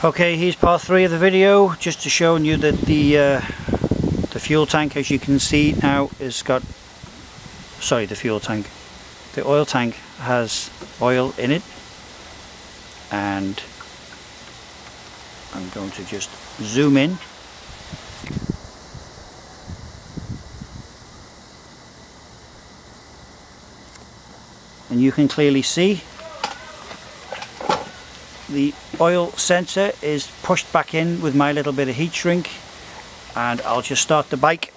Okay, here's part 3 of the video, just to show you that the fuel tank, as you can see now, has got, sorry, the oil tank has oil in it, and I'm going to just zoom in. And you can clearly see the oil sensor is pushed back in with my little bit of heat shrink, and I'll just start the bike.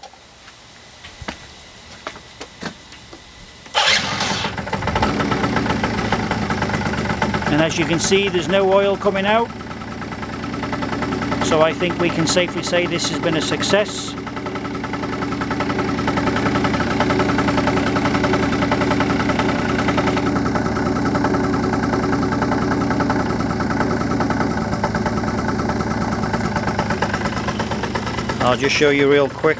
And as you can see, there's no oil coming out, so I think we can safely say this has been a success. I'll just show you real quick.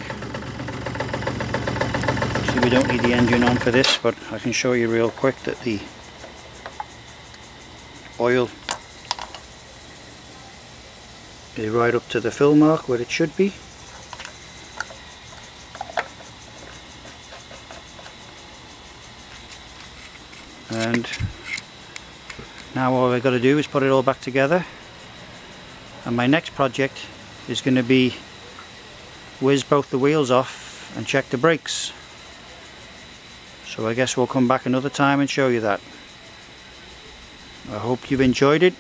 See, we don't need the engine on for this, but I can show you real quick that the oil is right up to the fill mark where it should be. And now all I've got to do is put it all back together, and my next project is going to be whiz both the wheels off and check the brakes. So I guess we'll come back another time and show you that. I hope you've enjoyed it.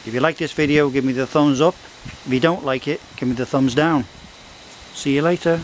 If you like this video, give me the thumbs up. If you don't like it, give me the thumbs down. See you later.